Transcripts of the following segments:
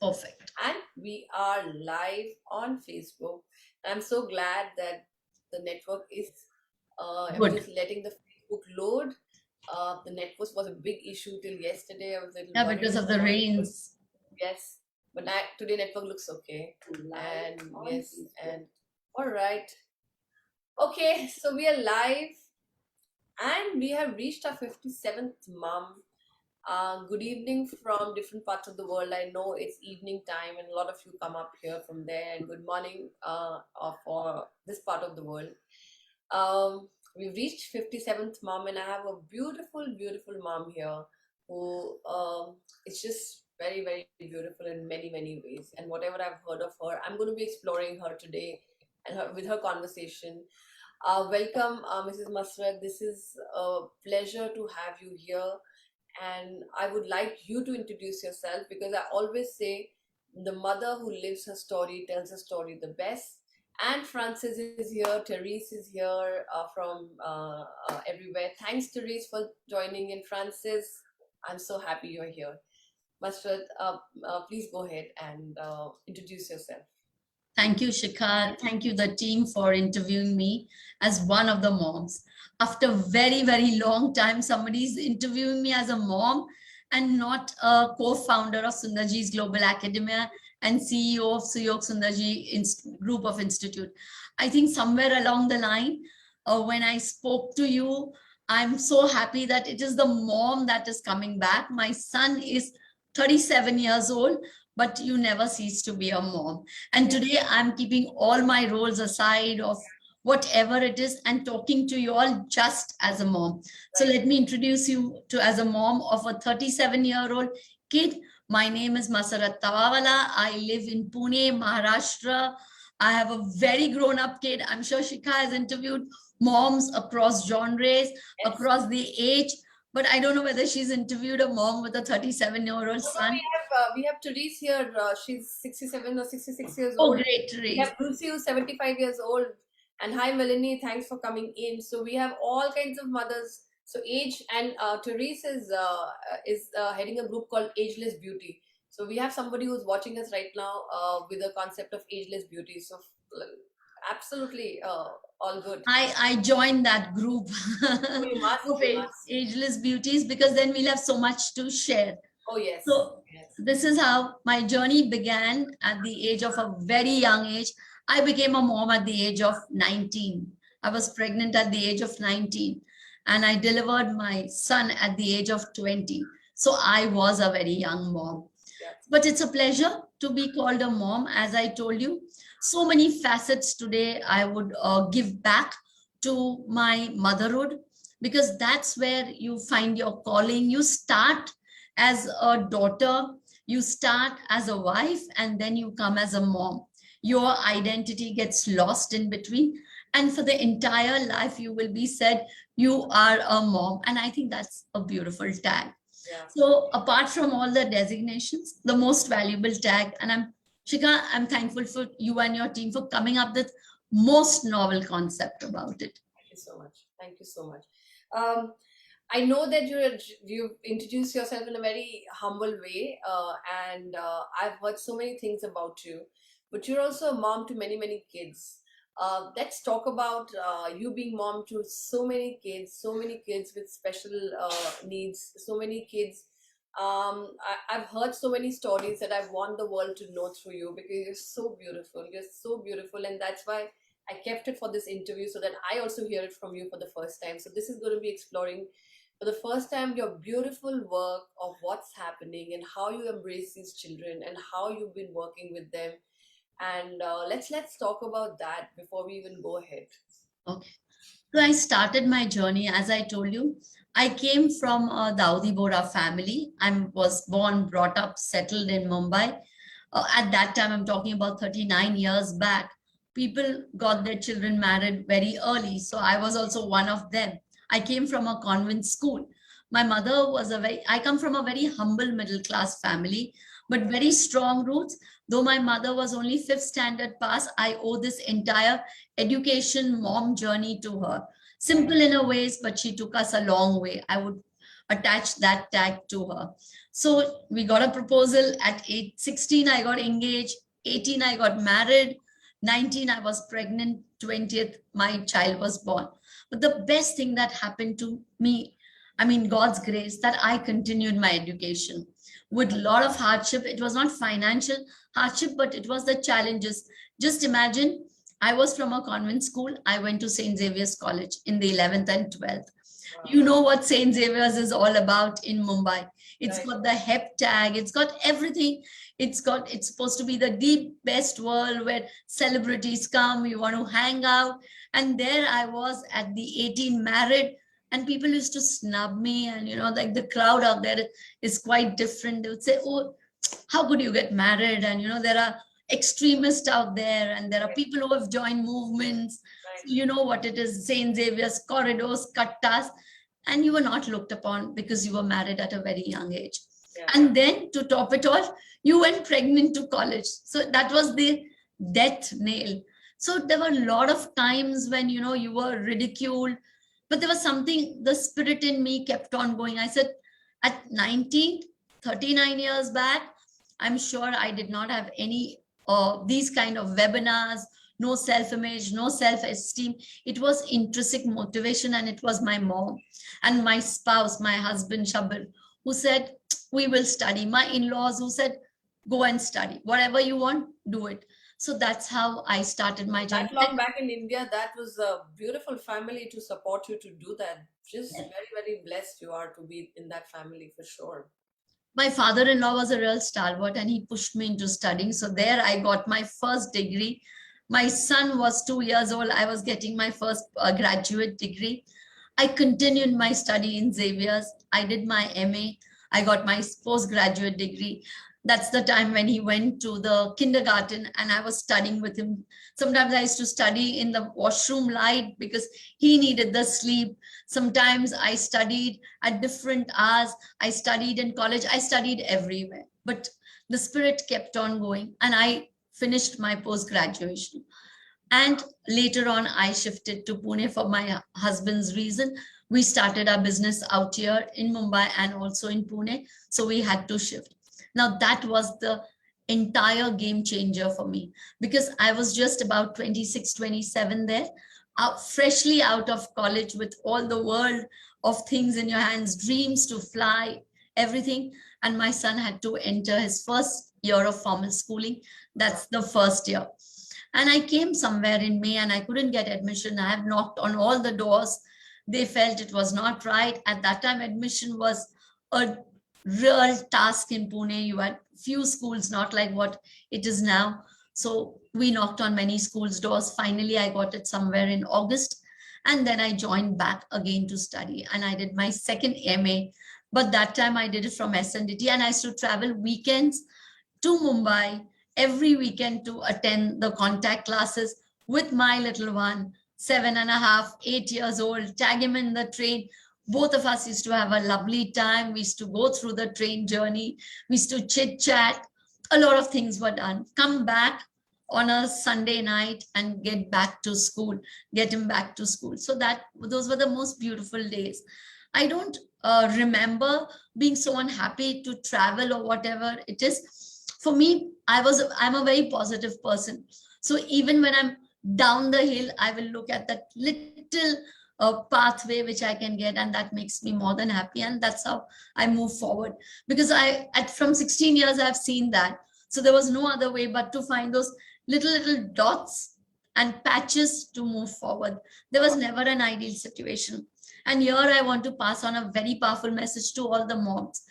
Perfect. And we are live on Facebook. I'm so glad that the network is, I was Good. just letting the Facebook load. The network was a big issue till yesterday. I was a little Yeah, because worried of the about it. But rains. yes, but today network looks okay. And yes, and all right. Okay, so we are live and we have reached our 57th mom. Good evening from different parts of the world. I know it's evening time, and a lot of you come up here from there. And good morning for this part of the world. We've reached 57th mom, and I have a beautiful, beautiful mom here who is just very, very beautiful in many, many ways. And whatever I've heard of her, I'm going to be exploring her today and with her conversation. Welcome, Mrs. Masarrat. This is a pleasure to have you here, and I would like you to introduce yourself because I always say the mother who lives her story tells her story the best. And Francis is here, Therese is here from everywhere. Thanks, Therese, for joining in. Francis, I'm so happy you're here. Masrat, please go ahead and introduce yourself. Thank you, Shikha. Thank you, the team, for interviewing me as one of the moms. After very, very long time, somebody's interviewing me as a mom and not a co-founder of Sundarji's Global Academia and CEO of Suyog Sundarji Group of Institute. I think somewhere along the line, when I spoke to you, I'm so happy that it is the mom that is coming back. My son is 37 years old, but you never cease to be a mom. And today I'm keeping all my roles aside of whatever it is and talking to you all just as a mom. So let me introduce you to as a mom of a 37-year-old kid. My name is Masarrat Tavawalla. I live in Pune, Maharashtra. I have a very grown-up kid. I'm sure Shikha has interviewed moms across genres, across the age, but I don't know whether she's interviewed a mom with a 37-year-old No, son. we have Therese here. She's 67 or 66 years Oh, old. great, We have Therese. Lucy, who's 75 years old. And hi, Melanie. Thanks for coming in. So we have all kinds of mothers. So age and Therese is heading a group called Ageless Beauty. So we have somebody who's watching us right now with the concept of ageless beauty. So absolutely all good. I joined that group Oh, you must, of you must. ageless beauties because then we'll have so much to share. Oh yes, So yes. this is how my journey began at the age of a very young age. I became a mom at the age of 19. I was pregnant at the age of 19 and I delivered my son at the age of 20. So I was a very young mom. Yeah. But it's a pleasure to be called a mom, as I told you. So many facets today I would give back to my motherhood because that's where you find your calling. You start as a daughter, you start as a wife, and then you come as a mom. Your identity gets lost in between. And for the entire life, you will be said, you are a mom. And I think that's a beautiful tag. Yeah. So apart from all the designations, the most valuable tag, and Shika, I'm thankful for you and your team for coming up with most novel concept about it. Thank you so much. Thank you so much. I know that you've introduced yourself in a very humble way, and I've heard so many things about you. But you're also a mom to many, many kids. Let's talk about you being mom to so many kids with special needs, so many kids. I've heard so many stories that I want the world to know through you because you're so beautiful. You're so beautiful, and that's why I kept it for this interview so that I also hear it from you for the first time. So this is going to be exploring for the first time your beautiful work of what's happening and how you embrace these children and how you've been working with them. And let's talk about that before we even go ahead. Okay. So I started my journey, as I told you. I came from a Daudi Bora family. I was born, brought up, settled in Mumbai. At that time, I'm talking about 39 years back. People got their children married very early. So I was also one of them. I came from a convent school. My mother was I come from a very humble middle class family, but very strong roots. Though my mother was only fifth standard pass, I owe this entire education mom journey to her. Simple in a ways, but she took us a long way. I would attach that tag to her. So we got a proposal at 16, I got engaged, 18, I got married, 19, I was pregnant, 20th, my child was born. But the best thing that happened to me, I mean, God's grace, that I continued my education with a lot of hardship. It was not financial hardship, but it was the challenges. Just imagine, I was from a convent school. I went to St. Xavier's College in the 11th and 12th. You know what St. Xavier's is all about in Mumbai. It's got the hep tag, it's got everything. It's supposed to be the best world where celebrities come, you want to hang out. And there I was at the 18 married, and people used to snub me. And, like the crowd out there is quite different. They would say, oh, how could you get married? And, there are extremists out there, and there are people who have joined movements. You know what it is, St. Xavier's, corridors, kattas, and you were not looked upon because you were married at a very young age. And then to top it all, you went pregnant to college. So that was the death nail. So there were a lot of times when, you were ridiculed, but there was something, the spirit in me kept on going. I said, at 19, 39 years back, I'm sure I did not have any these kind of webinars, no self-image, no self-esteem. It was intrinsic motivation, and it was my mom and my spouse, my husband, Shabbir, who said, we will study. My in-laws who said, go and study. Whatever you want, do it. So that's how I started my journey. That long back in India, that was a beautiful family to support you to do that. Just very, very blessed you are to be in that family for sure. My father-in-law was a real stalwart, and he pushed me into studying. So there I got my first degree. My son was 2 years old. I was getting my first graduate degree. I continued my study in Xavier's. I did my MA. I got my postgraduate degree. That's the time when he went to the kindergarten, and I was studying with him. Sometimes I used to study in the washroom light because he needed the sleep. Sometimes I studied at different hours. I studied in college. I studied everywhere. But the spirit kept on going, and I finished my post-graduation. And later on, I shifted to Pune for my husband's reason. We started our business out here in Mumbai and also in Pune. So we had to shift. Now that was the entire game changer for me, because I was just about 26, 27 there, freshly out of college with all the world of things in your hands, dreams to fly, everything. And my son had to enter his first year of formal schooling. That's the first year. And I came somewhere in May and I couldn't get admission. I have knocked on all the doors. They felt it was not right. At that time, admission was a real task in Pune. You had few schools, not like what it is now. So we knocked on many schools' doors. Finally, I got it somewhere in August. And then I joined back again to study. And I did my second MA. But that time I did it from SNDT. And I used to travel weekends to Mumbai every weekend to attend the contact classes with my little one, 7.5, 8 years old, tag him in the train. Both of us used to have a lovely time. We used to go through the train journey. We used to chit chat. A lot of things were done. Come back on a Sunday night and get back to school, get him back to school. So those were the most beautiful days. I don't remember being so unhappy to travel or whatever it is. For me, I'm a very positive person. So even when I'm down the hill, I will look at that little pathway which I can get, and that makes me more than happy. And that's how I move forward, because from 16 years I've seen that. So there was no other way but to find those little dots and patches to move forward. There was never an ideal situation. And here I want to pass on a very powerful message to all the moms.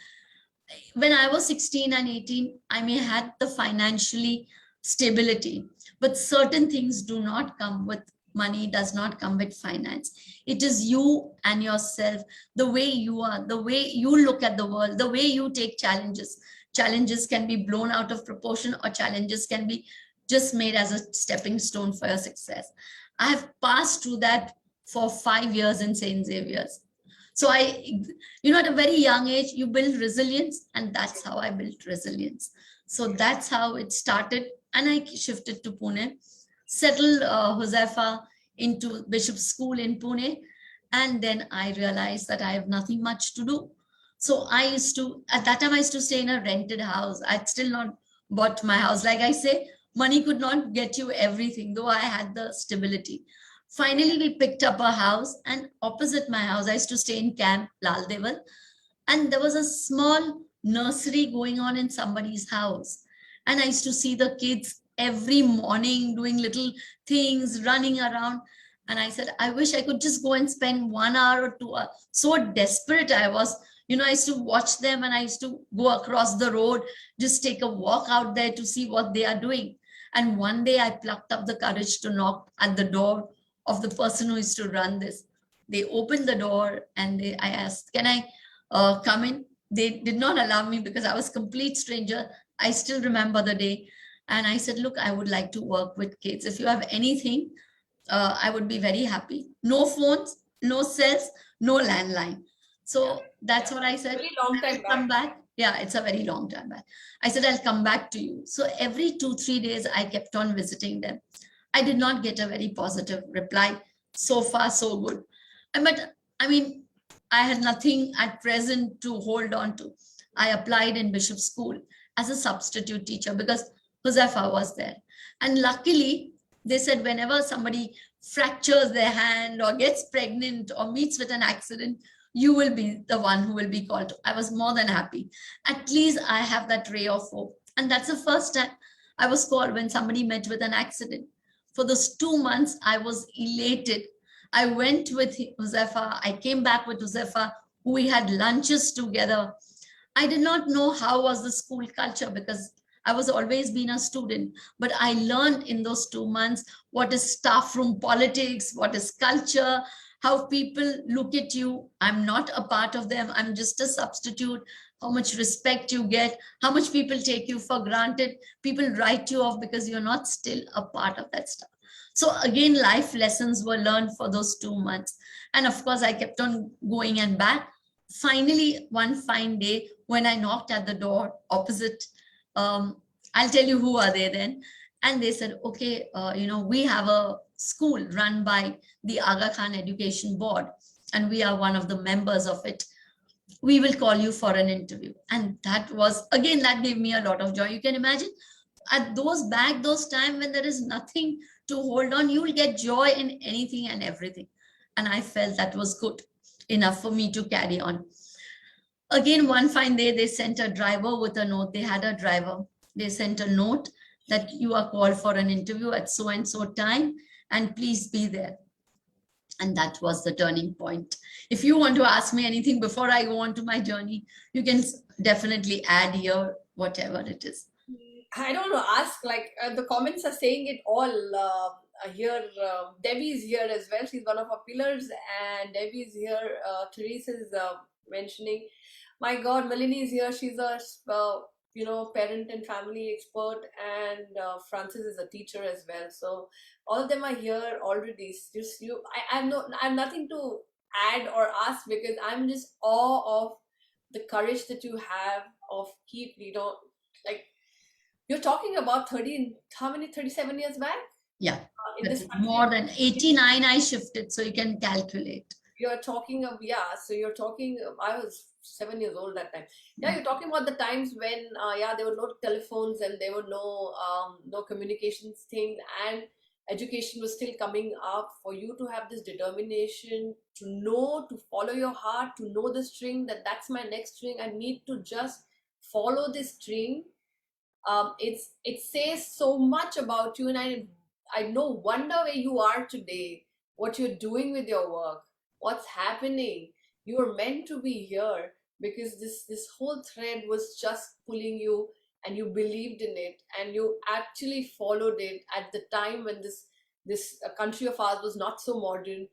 When I was 16 and 18, I may had the financially stability, but certain things do not come with money, does not come with finance. It is you and yourself, the way you are, the way you look at the world, the way you take challenges. Challenges can be blown out of proportion, or challenges can be just made as a stepping stone for your success. I have passed through that for 5 years in St. Xavier's. So at a very young age, you build resilience, and that's how I built resilience. So that's how it started. And I shifted to Pune, settled Huzefa into Bishop's School in Pune. And then I realized that I have nothing much to do. So I used to, at that time, I used to stay in a rented house. I'd still not bought my house. Like I say, money could not get you everything, though I had the stability. Finally, we picked up a house, and opposite my house, I used to stay in Camp Lal Deval, and there was a small nursery going on in somebody's house. And I used to see the kids every morning doing little things, running around. And I said, I wish I could just go and spend 1 hour or 2 hours. So desperate I was. I used to watch them, and I used to go across the road, just take a walk out there to see what they are doing. And one day I plucked up the courage to knock at the door of the person who used to run this. They opened the door, and I asked, can I come in? They did not allow me because I was complete stranger. I still remember the day. And I said, look, I would like to work with kids. If you have anything, I would be very happy. No phones, no cells, no landline. So that's what I said. Very long time I'll come back. back. Yeah, it's a very long time back. I said, I'll come back to you. So every 2, 3 days, I kept on visiting them. I did not get a very positive reply. So far, so good. But I mean, I had nothing at present to hold on to. I applied in Bishop School as a substitute teacher because Huzefa was there. And luckily, they said whenever somebody fractures their hand or gets pregnant or meets with an accident, you will be the one who will be called. I was more than happy. At least I have that ray of hope. And that's the first time I was called when somebody met with an accident. For those 2 months, I was elated. I went with Huzefa. I came back with Huzefa. We had lunches together. I did not know how was the school culture because I was always been a student, but I learned in those 2 months what is staff room politics, what is culture, how people look at you. I'm not a part of them. I'm just a substitute. How much respect you get, how much people take you for granted. People write you off because you're not still a part of that stuff. So again, life lessons were learned for those 2 months. And of course, I kept on going and back. Finally, one fine day, when I knocked at the door opposite, I'll tell you who are they then. And they said, okay, we have a school run by the Aga Khan Education Board, and we are one of the members of it. We will call you for an interview. And that was, again, that gave me a lot of joy. You can imagine at those time when there is nothing to hold on, you will get joy in anything and everything. And I felt that was good enough for me to carry on. Again, one fine day, they sent a driver with a note. They had a driver. They sent a note that you are called for an interview at so and so time, and please be there. And that was the turning point. If you want to ask me anything before I go on to my journey, you can definitely add here, whatever it is. I don't know, ask like the comments are saying it all. Here, Debbie is here as well. She's one of our pillars, and Debbie is here. Therese is mentioning. My God, Melanie is here. She's a parent and family expert, and Francis is a teacher as well. So all of them are here already. Just you, I'm nothing to add or ask because I'm just awe of the courage that you have of keep like you're talking about 37 years back? Yeah, In this country? more than 89 I shifted, so you can calculate. You're talking of, so you're talking, I was 7 years old that time. Yeah, you're talking about the times when, there were no telephones and there were no communications thing, and education was still coming up. For you to have this determination to follow your heart, to know the string, that's my next string, I need to just follow this string. It says so much about you, and I no wonder where you are today, what you're doing with your work, what's happening. You were meant to be here because this whole thread was just pulling you, and you believed in it, and you actually followed it at the time when this country of ours was not so modern.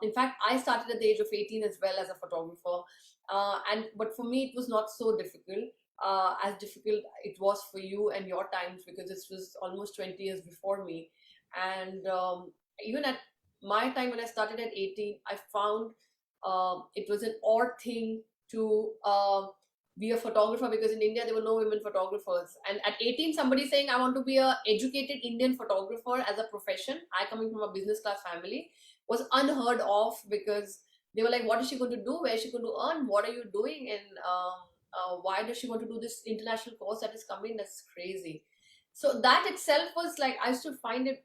In fact, I started at the age of 18 as well as a photographer, but for me it was not so difficult. As difficult it was for you and your times, because this was almost 20 years before me. And even at my time when I started at 18, I found it was an odd thing to be a photographer, because in India there were no women photographers. And at 18, somebody saying I want to be a educated Indian photographer as a profession, I coming from a business class family, was unheard of, because they were like, what is she going to do? Where is she going to earn? What are you doing? And why does she want to do this international course that is coming? That's crazy. So that itself was like, I used to find it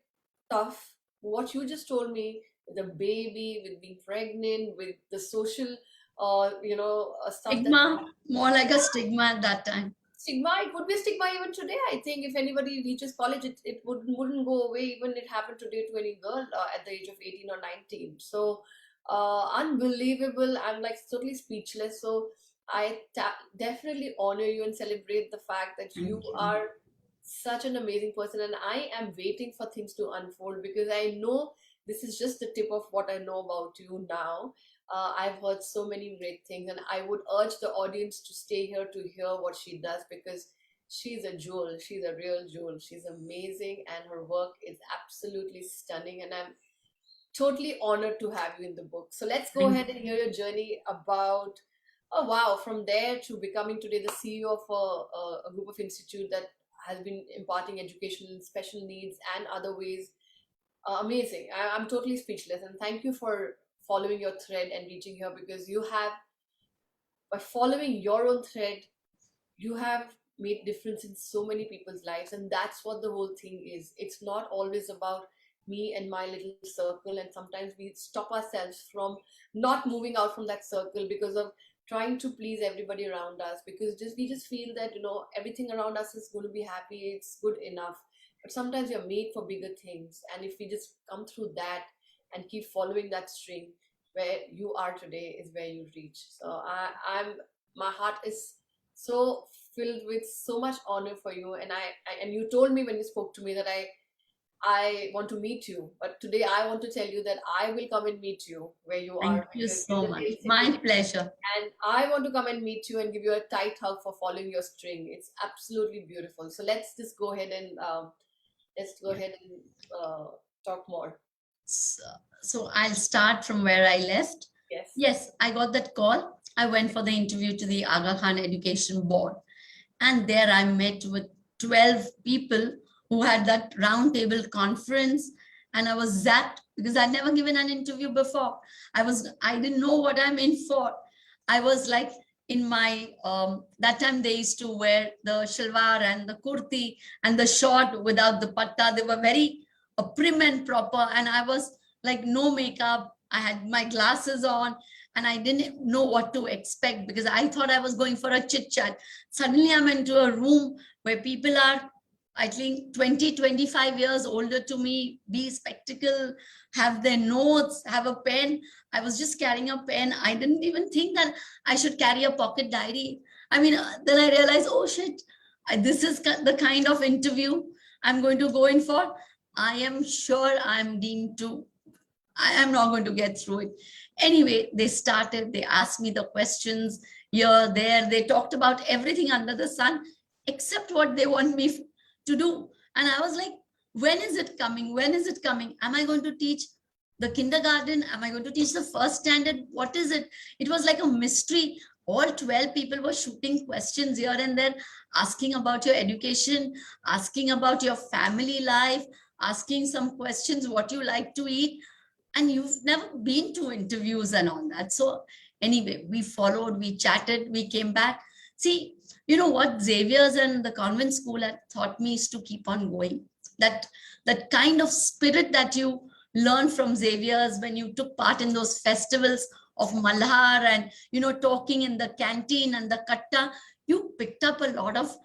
tough. What you just told me, with the baby, with being pregnant, with the social, stuff that Stigma, more like a stigma at that time. stigma. It would be a stigma even today. I think if anybody reaches college, it wouldn't go away. Even it happened today to any girl at the age of 18 or 19. So unbelievable. I'm like totally speechless. So definitely honor you and celebrate the fact that Thank you you. are such an amazing person, and I am waiting for things to unfold, because I know this is just the tip of what I know about you now. I've heard so many great things, and I would urge the audience to stay here to hear what she does, because she's a jewel. She's a real jewel. She's amazing, and her work is absolutely stunning. And I'm totally honored to have you in the book. So let's go Thank ahead and hear your journey about, oh wow, from there to becoming today the CEO of a group of institute that has been imparting education in special needs and other ways. Amazing. I'm totally speechless. And thank you for following your thread and reaching here, because you have, by following your own thread, you have made difference in so many people's lives. And that's what the whole thing is. It's not always about me and my little circle, and sometimes we stop ourselves from not moving out from that circle because of trying to please everybody around us, because just we just feel that everything around us is going to be happy, it's good enough. But sometimes you're made for bigger things, and if we just come through that and keep following that string, where you are today is where you reach. So I'm my heart is so filled with so much honor for you. And and you told me when you spoke to me that I want to meet you, but today I want to tell you that I will come and meet you where you thank are, you because so in the much. real My city. pleasure. And I want to come and meet you and give you a tight hug for following your string. It's absolutely beautiful. So let's just go ahead and uh, talk more. So, so I'll start from where I left. Yes. Yes, I got that call. I went for the interview to the Aga Khan Education Board. And there I met with 12 people who had that roundtable conference. And I was zapped because I'd never given an interview before. I didn't know what I'm in for. I was like in my, that time they used to wear the shalwar and the kurti and the short without the patta. They were very prim and proper. And I was like no makeup. I had my glasses on and I didn't know what to expect because I thought I was going for a chit chat. Suddenly I'm into a room where people are, I think 20, 25 years older to me, be spectacle, have their notes, have a pen. I was just carrying a pen. I didn't even think that I should carry a pocket diary. I mean, then I realized, oh shit, this is the kind of interview I'm going to go in for. I am sure I'm deemed to, I am not going to get through it. Anyway, they started, they asked me the questions here, there. They talked about everything under the sun except what they want me to do. And I was like, when is it coming? When is it coming? Am I going to teach the kindergarten? Am I going to teach the first standard? What is it? It was like a mystery. All 12 people were shooting questions here and there, asking about your education, asking about your family life, asking some questions, what you like to eat, and you've never been to interviews and all that. So anyway, we followed, we chatted, we came back. See, you know what Xavier's and the convent school had taught me is to keep on going. That kind of spirit that you learn from Xavier's when you took part in those festivals of Malhar and talking in the canteen and the katta, you picked up a lot of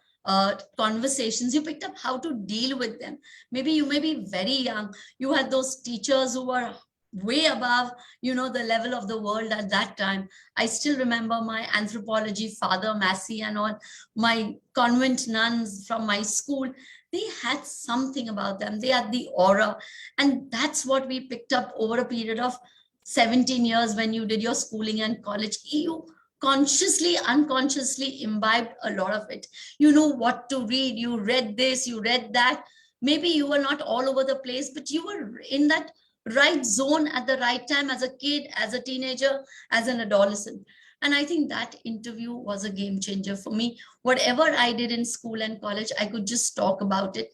conversations. You picked up how to deal with them. Maybe you may be very young. You had those teachers who were way above the level of the world at that time. I still remember my anthropology father Massey and all my convent nuns from my school. They had something about them. They had the aura, and that's what we picked up over a period of 17 years. When you did your schooling and college, you consciously unconsciously imbibed a lot of it. You know what to read. You read this, you read that. Maybe you were not all over the place, but you were in that right zone at the right time, as a kid, as a teenager, as an adolescent. And I think that interview was a game changer for me. Whatever I did in school and college, I could just talk about it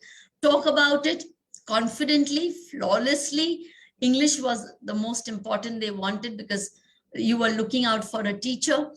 confidently, flawlessly. English was the most important they wanted, because you were looking out for a teacher.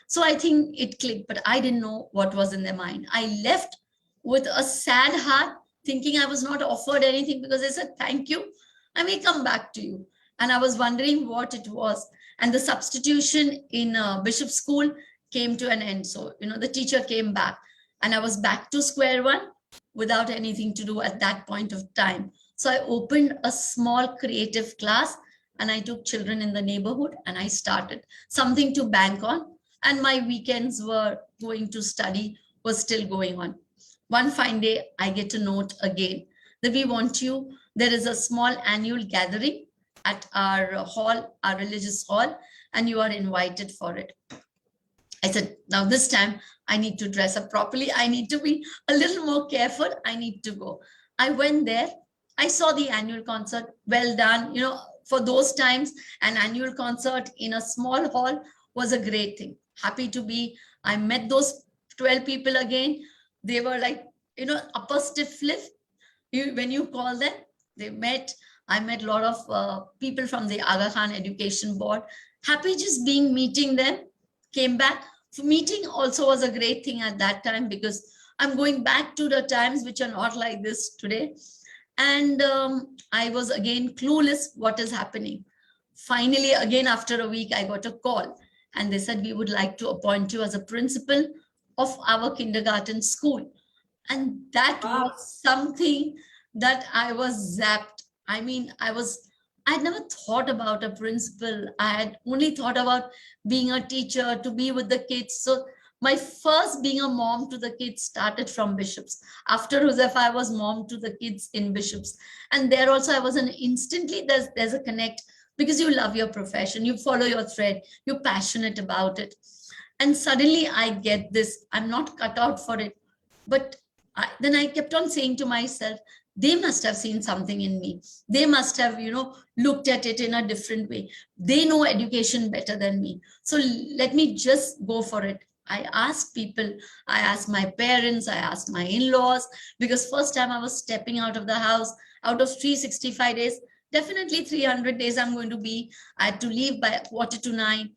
So I think it clicked, but I didn't know what was in their mind. I left with a sad heart, thinking I was not offered anything, because they said, thank you, I may come back to you. And I was wondering what it was. And the substitution in Bishop School came to an end. So, the teacher came back and I was back to square one without anything to do at that point of time. So I opened a small creative class and I took children in the neighborhood and I started something to bank on. And my weekends were going to study was still going on. One fine day, I get a note again that we want you. There is a small annual gathering at our hall, our religious hall, and you are invited for it. I said, now this time I need to dress up properly. I need to be a little more careful. I need to go. I went there. I saw the annual concert. Well done. For those times, an annual concert in a small hall was a great thing. Happy to be. I met those 12 people again. They were like, upper stiff lip. When you call them, they met. I met a lot of people from the Aga Khan Education Board. Happy just meeting them. Came back. Meeting also was a great thing at that time, because I'm going back to the times which are not like this today. And I was again clueless what is happening. Finally, again, after a week, I got a call and they said, we would like to appoint you as a principal of our kindergarten school. And that was something that I was zapped. I mean, I'd never thought about a principal. I had only thought about being a teacher, to be with the kids. So my first being a mom to the kids started from Bishops. After Huzefa, I was mom to the kids in Bishops. And there also I was instantly, there's a connect, because you love your profession, you follow your thread, you're passionate about it. And suddenly I get this, I'm not cut out for it. But then I kept on saying to myself, they must have seen something in me. They must have, looked at it in a different way. They know education better than me. So let me just go for it. I asked people, I asked my parents, I asked my in-laws, because first time I was stepping out of the house, out of 365 days, definitely 300 days I'm going to be. I had to leave by 8:45.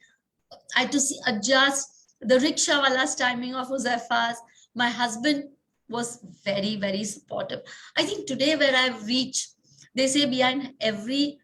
I had to adjust the rickshawala's timing of Huzefa's. My husband was very, very supportive. I think today where I've reached, they say behind every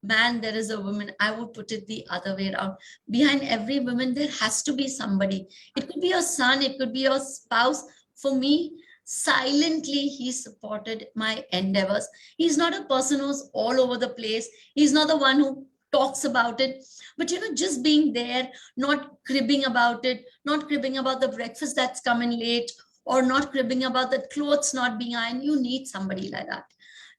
man there is a woman. I would put it the other way around. Behind every woman there has to be somebody. It could be your son, it could be your spouse. For me, silently he supported my endeavors. He's not a person who's all over the place. He's not the one who talks about it, but just being there, not cribbing about it, not cribbing about the breakfast that's coming late, or not cribbing about the clothes not being ironed. You need somebody like that.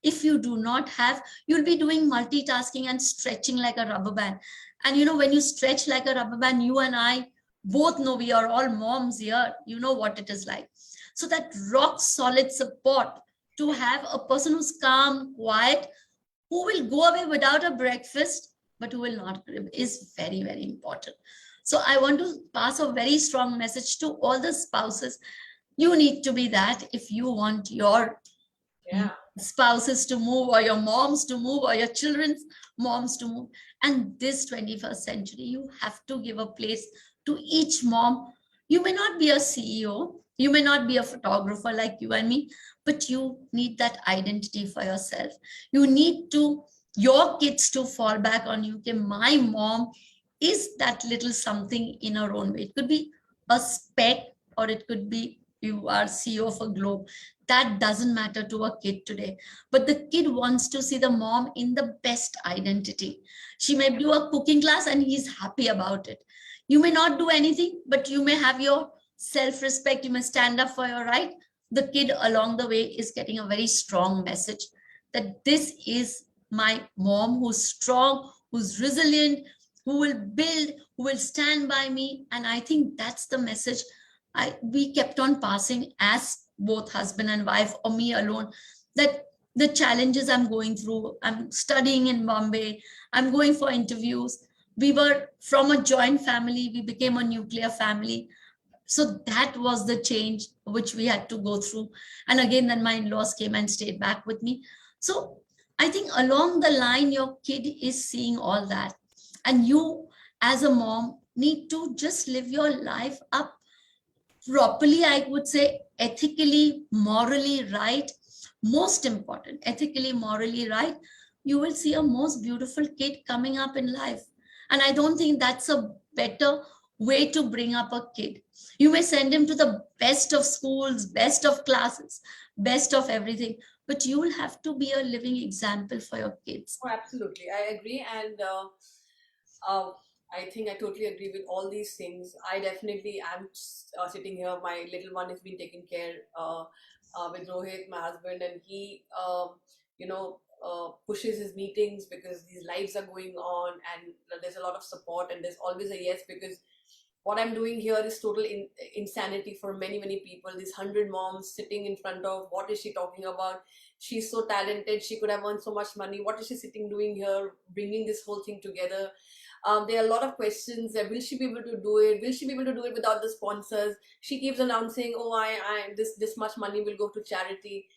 If you do not have, you'll be doing multitasking and stretching like a rubber band. And when you stretch like a rubber band, you and I both know, we are all moms here, you know what it is like. So that rock solid support, to have a person who's calm, quiet, who will go away without a breakfast, but who will not crib, is very, very important. So I want to pass a very strong message to all the spouses. You need to be that if you want your spouses to move, or your moms to move, or your children's moms to move. And this 21st century, you have to give a place to each mom. You may not be a CEO, you may not be a photographer like you and me, but you need that identity for yourself. You need your kids to fall back on you. Okay, my mom is that little something in her own way. It could be a speck, or it could be you are CEO of a globe. That doesn't matter to a kid today. But the kid wants to see the mom in the best identity. She may do a cooking class and he's happy about it. You may not do anything, but you may have your self-respect. You may stand up for your right. The kid along the way is getting a very strong message that this is my mom who's strong, who's resilient, who will build, who will stand by me. And I think that's the message we kept on passing as both husband and wife, or me alone, that the challenges I'm going through, I'm studying in Bombay, I'm going for interviews. We were from a joint family, we became a nuclear family. So that was the change which we had to go through. And again, then my in-laws came and stayed back with me. So I think along the line, your kid is seeing all that. And you as a mom need to just live your life up properly, I would say ethically, morally right. Most important, ethically, morally right, you will see a most beautiful kid coming up in life. And I don't think that's a better way to bring up a kid. You may send him to the best of schools, best of classes, best of everything, but you will have to be a living example for your kids. Oh, absolutely, I agree. And uh, I think I totally agree with all these things. I definitely am sitting here. My little one has been taken care with Rohit, my husband, and he, pushes his meetings because these lives are going on, and there's a lot of support, and there's always a yes, because what I'm doing here is total insanity for many, many people. These 100 moms sitting in front of, what is she talking about? She's so talented. She could have earned so much money. What is she sitting doing here, bringing this whole thing together? There are a lot of questions. Will she be able to do it? Will she be able to do it without the sponsors? She keeps announcing, "Oh, this much money will go to charity."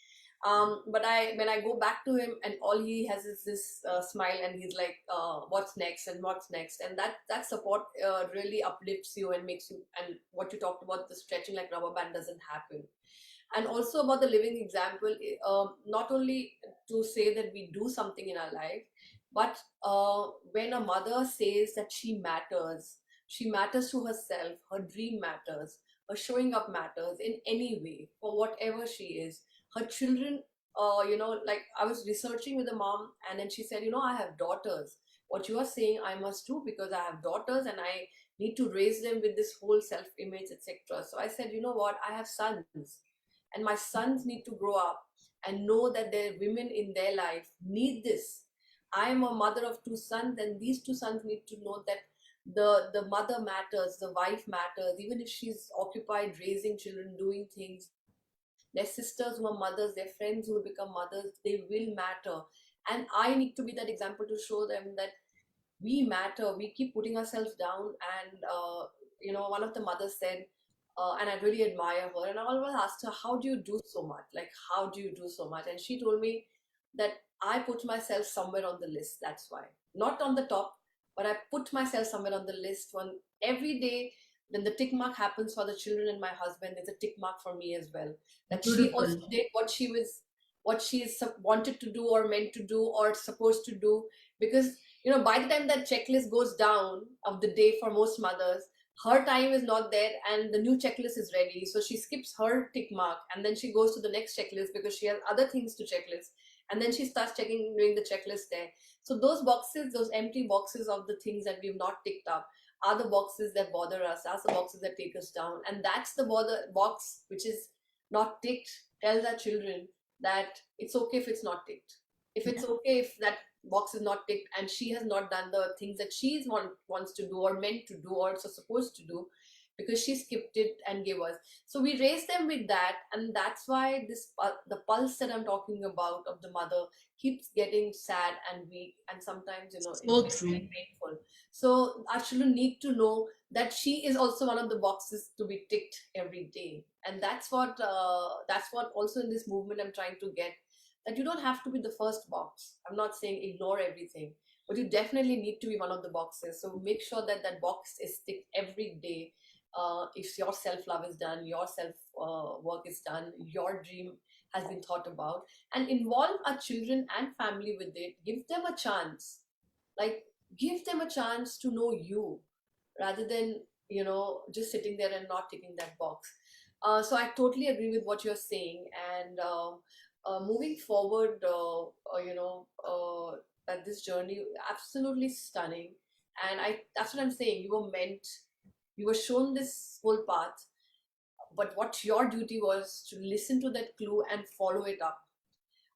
But when I go back to him, and all he has is this smile, and he's like, "What's next? And what's next?" And that support really uplifts you and makes you. And what you talked about, the stretching like rubber band doesn't happen. And also about the living example, not only to say that we do something in our life, but when a mother says that she matters to herself, her dream matters, her showing up matters in any way, for whatever she is, her children, like I was researching with a mom, and then she said, I have daughters. What you are saying, I must do, because I have daughters and I need to raise them with this whole self image, etc. So I said, you know what, I have sons, and my sons need to grow up and know that their women in their life need this. I am a mother of two sons, and these two sons need to know that the mother matters, the wife matters, even if she's occupied raising children, doing things. Their sisters who are mothers, their friends who will become mothers, they will matter. And I need to be that example to show them that we matter. We keep putting ourselves down. And one of the mothers said, and I really admire her, and I always asked her, how do you do so much? Like, how do you do so much? And she told me that I put myself somewhere on the list. That's why, not on the top, but I put myself somewhere on the list. When every day when the tick mark happens for the children and my husband, there's a tick mark for me as well, that she also Beautiful. did what she wanted to do, or meant to do, or supposed to do. Because by the time that checklist goes down of the day, for most mothers, her time is not there and the new checklist is ready, so she skips her tick mark and then she goes to the next checklist because she has other things to checklist, and then she starts checking, doing the checklist there. So those boxes, those empty boxes of the things that we've not ticked up, are the boxes that bother us, are the boxes that take us down. And that's the bother box which is not ticked, tells our children that it's okay if it's not ticked. If it's okay if that box is not ticked and she has not done the things that wants to do, or meant to do, or so supposed to do, because she skipped it and gave us. So we raise them with that, and that's why this the pulse that I'm talking about of the mother keeps getting sad and weak, and sometimes it So becomes true. very painful. So our children need to know that she is also one of the boxes to be ticked every day. And that's what also in this movement I'm trying to get, that you don't have to be the first box. I'm not saying ignore everything, but you definitely need to be one of the boxes. So make sure that that box is ticked every day. If your self love is done, your self work is done, your dream has been thought about, and involve our children and family with it. Give them a chance. Like, give them a chance to know you, rather than just sitting there and not ticking that box. So I totally agree with what you're saying. And moving forward, that this journey absolutely stunning. And I that's what I'm saying. You were shown this whole path, but what your duty was to listen to that clue and follow it up.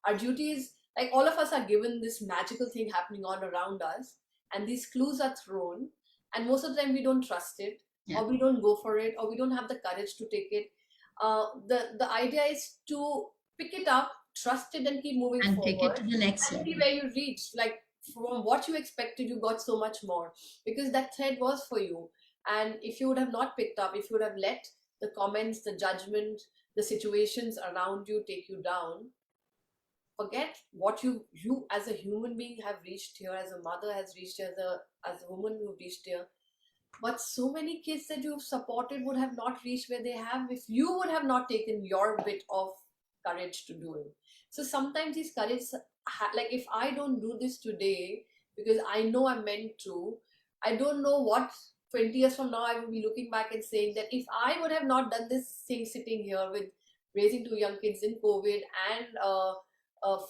Our duty is, like, all of us are given this magical thing happening all around us, and these clues are thrown, and most of the time we don't trust it, Yeah. or we don't go for it, or we don't have the courage to take it. The idea is to pick it up, trust it, and keep moving And take it forward, to the next and see level. where you reach. Like, from what you expected, you got so much more, because that thread was for you. And if you would have not picked up, if you would have let the comments, the judgment, the situations around you take you down, forget what you as a human being have reached here, as a mother has reached here, as a woman who reached here. But so many kids that you've supported would have not reached where they have if you would have not taken your bit of courage to do it. So sometimes these courage, like if I don't do this today because I know I'm meant to, I don't know what 20 years from now I will be looking back and saying that if I would have not done this thing sitting here with raising two young kids in COVID and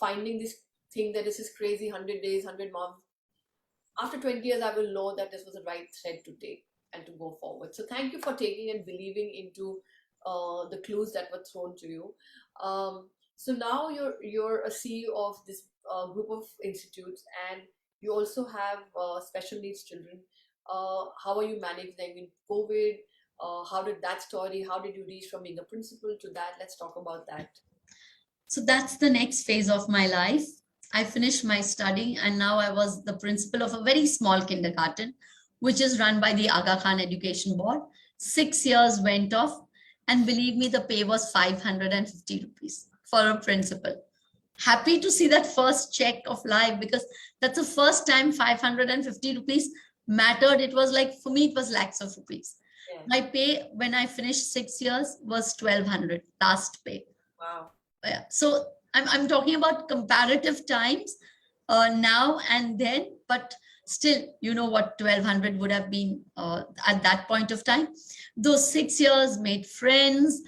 finding this thing that this is crazy 100 days, 100 moms. After 20 years, I will know that this was the right thread to take and to go forward. So thank you for taking and believing into the clues that were thrown to you. So now you're a CEO of this group of institutes, and you also have special needs children. How are you managing them in COVID? How did that story? How did you reach from being a principal to that? Let's talk about that. So that's the next phase of my life. I finished my studying and now I was the principal of a very small kindergarten, which is run by the Aga Khan Education Board. 6 years went off, and believe me, the pay was 550 rupees for a principal. Happy to see that first check of life, because that's the first time 550 rupees mattered. It was like, for me, it was lakhs of rupees. Yeah. My pay when I finished 6 years was 1200 last pay. Wow. Yeah. So I'm talking about comparative times now and then, but still, you know what 1200 would have been at that point of time. Those 6 years made friends,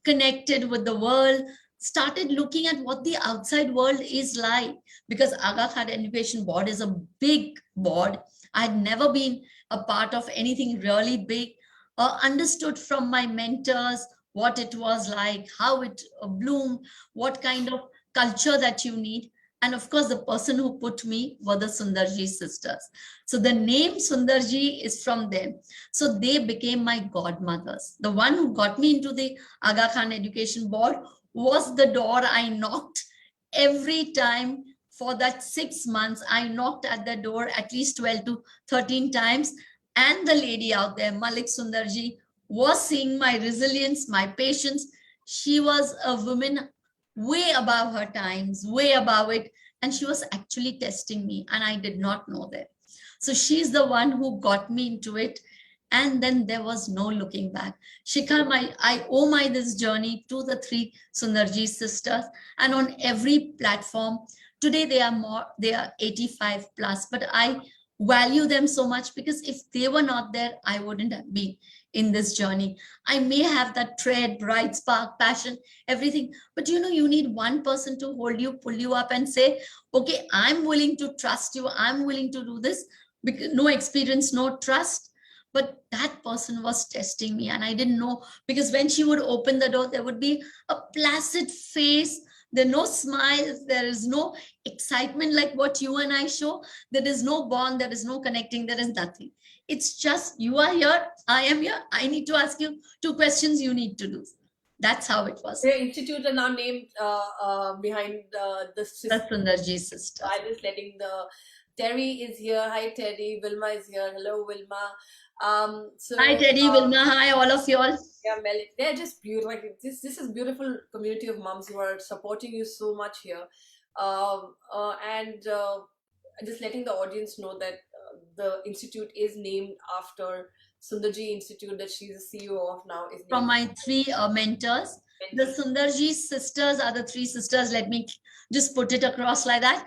connected with the world, started looking at what the outside world is like, because Aga Khan Education Board is a big board. I had never been a part of anything really big. Understood from my mentors what it was like, how it bloomed, what kind of culture that you need. And of course, the person who put me were the Sundarji sisters. So the name Sundarji is from them. So they became my godmothers. The one who got me into the Aga Khan Education Board was the door I knocked every time. For that 6 months, I knocked at the door at least 12 to 13 times. And the lady out there, Malik Sundarji, was seeing my resilience, my patience. She was a woman way above her times, way above it. And she was actually testing me, and I did not know that. So she's the one who got me into it. And then there was no looking back. Shikha, I owe my this journey to the 3 Sundarji sisters. And on every platform, today they are 85 plus, but I value them so much, because if they were not there, I wouldn't have been in this journey. I may have that thread, bright spark, passion, everything, but you need one person to hold you, pull you up and say, okay, I'm willing to trust you. I'm willing to do this, because no experience, no trust. But that person was testing me, and I didn't know, because when she would open the door, there would be a placid face. There are no smiles. There is no excitement like what you and I show. There is no bond. There is no connecting. There is nothing. It's just, you are here, I am here. I need to ask you 2 questions. You need to do. That's how it was. The institute are now named behind the Sundarji sisters. I just letting Terry is here. Hi Terry. Wilma is here. Hello Wilma. So hi Teddy, Wilma, hi all of y'all. Yeah, Mel, they're just beautiful. Like this is beautiful community of moms who are supporting you so much here, and just letting the audience know that the institute is named after Sundarji Institute that she's the CEO of now. Is from my 3 mentors. The Sundarji sisters are the 3 sisters. Let me just put it across like that: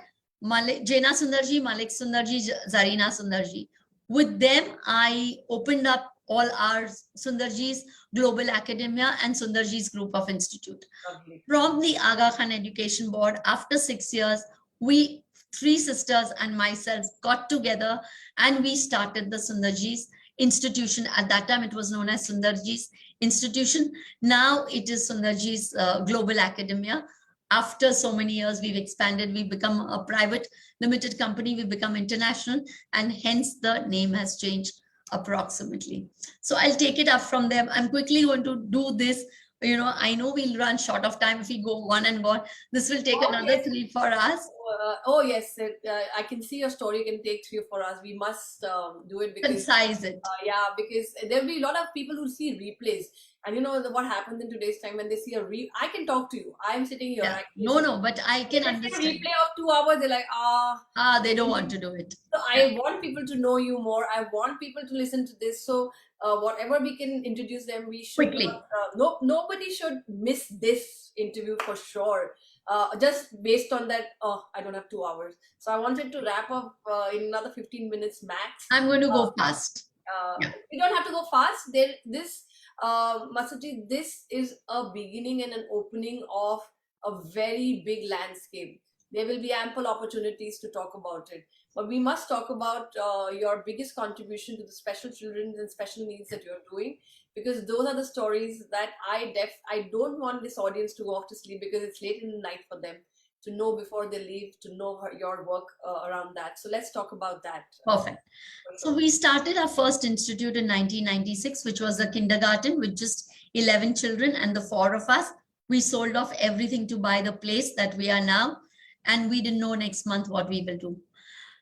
Jena Sundarji, Malik Sundarji, Zarina Sundarji. With them, I opened up all our Sundarji's Global Academia and Sundarji's group of institute. Lovely. From the Aga Khan Education Board, after 6 years, we 3 sisters and myself got together and we started the Sundarji's institution. At that time, it was known as Sundarji's institution. Now it is Sundarji's Global Academia. After so many years, we've expanded. We've become a private limited company. We've become international, and hence the name has changed approximately. So I'll take it up from them. I'm quickly going to do this. I know we'll run short of time if we go on and on. This will take another 3 for us. Oh yes, I can see your story. You can take 3 or 4 hours. We must do it because Concise it. yeah, because there'll be a lot of people who see replays, and you know what happens in today's time when they see I can talk to you. I'm sitting here. Yeah. I can No, listen. no, but I If can they see a understand. replay of 2 hours, they're like, ah. They don't want to do it. So Yeah. I want people to know you more. I want people to listen to this. So whatever we can introduce them, we should not. Quickly. No, nobody should miss this interview for sure. Just based on that, oh, I don't have 2 hours. So I wanted to wrap up in another 15 minutes max. I'm going to Uh, go fast. Yeah. we don't have to go fast. This Masaji, this is a beginning and an opening of a very big landscape. There will be ample opportunities to talk about it, but we must talk about your biggest contribution to the special children and special needs that you're doing, because those are the stories that I don't want this audience to go off to sleep because it's late in the night for them to know before they leave, to know your work around that. So let's talk about that. Perfect. For So sure. we started our first institute in 1996, which was a kindergarten with just 11 children and the 4 of us. We sold off everything to buy the place that we are now, and we didn't know next month what we will do.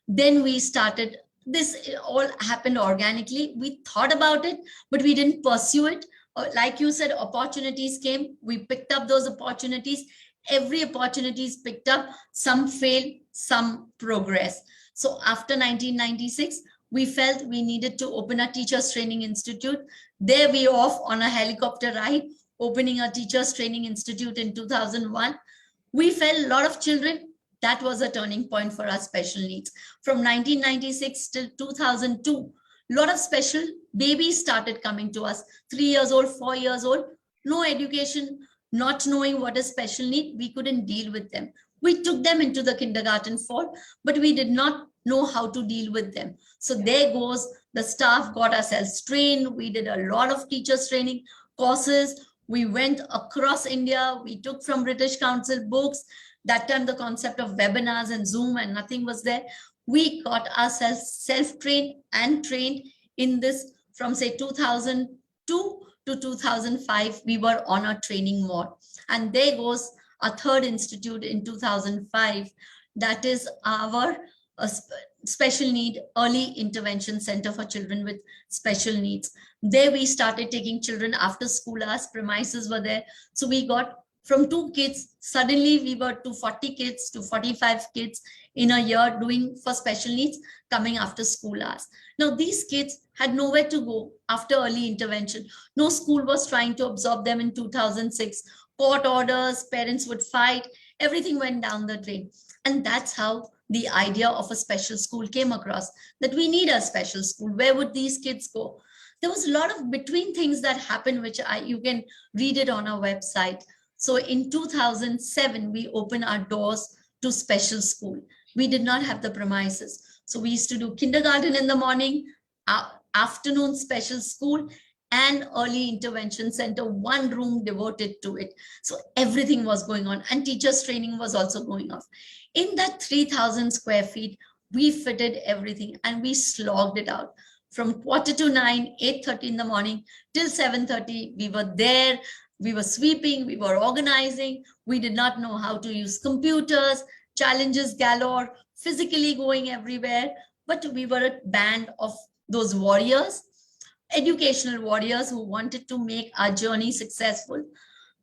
Then we started this. It all happened organically. We thought about it, but we didn't pursue it. Like you said, opportunities came. We picked up those opportunities. Every opportunity is picked up. Some failed, some progress. So after 1996, we felt we needed to open a teachers training institute. There we off on a helicopter ride, opening a teachers training institute in 2001. We felt a lot of children. That was a turning point for our special needs. From 1996 till 2002, a lot of special babies started coming to us, 3 years old, 4 years old, no education, not knowing what is special need. We couldn't deal with them. We took them into the kindergarten for, but we did not know how to deal with them. So there goes, the staff got ourselves trained. We did a lot of teachers training courses. We went across India. We took from British Council books. That time, the concept of webinars and Zoom and nothing was there. We got ourselves self-trained and trained in this from say 2002 to 2005. We were on a training mode. And there goes a third institute in 2005. That is our special need early intervention center for children with special needs. There we started taking children after school hours. Premises were there. So we got from 2 kids, suddenly we were to 40 kids to 45 kids in a year doing for special needs coming after school hours. Now these kids had nowhere to go after early intervention. No school was trying to absorb them in 2006. Court orders, parents would fight, everything went down the drain. And that's how the idea of a special school came across, that we need a special school. Where would these kids go? There was a lot of between things that happened, which you can read it on our website. So in 2007, we opened our doors to special school. We did not have the premises. So we used to do kindergarten in the morning, afternoon special school, and early intervention center, one room devoted to it. So everything was going on, and teachers training was also going off. In that 3,000 square feet, we fitted everything and we slogged it out. From 8:45, 8:30 in the morning till 7:30, we were there. We were sweeping, we were organizing. We did not know how to use computers, challenges galore, physically going everywhere. But we were a band of those warriors, educational warriors who wanted to make our journey successful.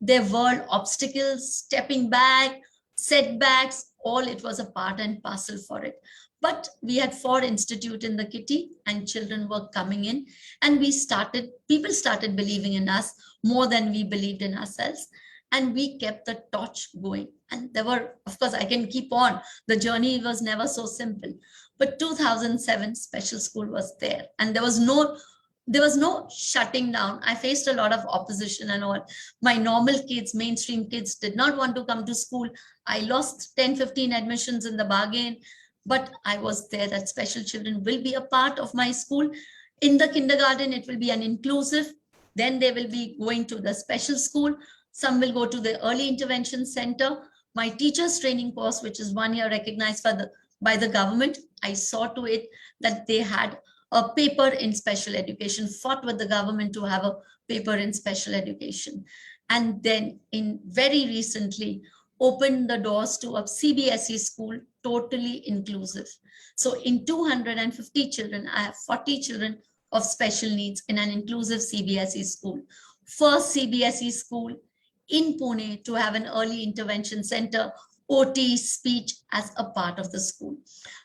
There were obstacles, stepping back, setbacks, all it was a part and parcel for it. But we had 4 institute in the kitty and children were coming in, and people started believing in us more than we believed in ourselves. And we kept the torch going. And there were, of course, I can keep on. The journey was never so simple. But 2007 special school was there, and there was no shutting down. I faced a lot of opposition and all. My normal kids, mainstream kids, did not want to come to school. I lost 10, 15 admissions in the bargain, but I was there that special children will be a part of my school. In the kindergarten, it will be an inclusive. Then they will be going to the special school. Some will go to the early intervention center. My teachers training course, which is 1 year recognized by the government, I saw to it that they had a paper in special education, fought with the government to have a paper in special education. And then in very recently, opened the doors to a CBSE school, totally inclusive. So in 250 children, I have 40 children of special needs in an inclusive CBSE school. First CBSE school in Pune to have an early intervention center, OT, speech as a part of the school.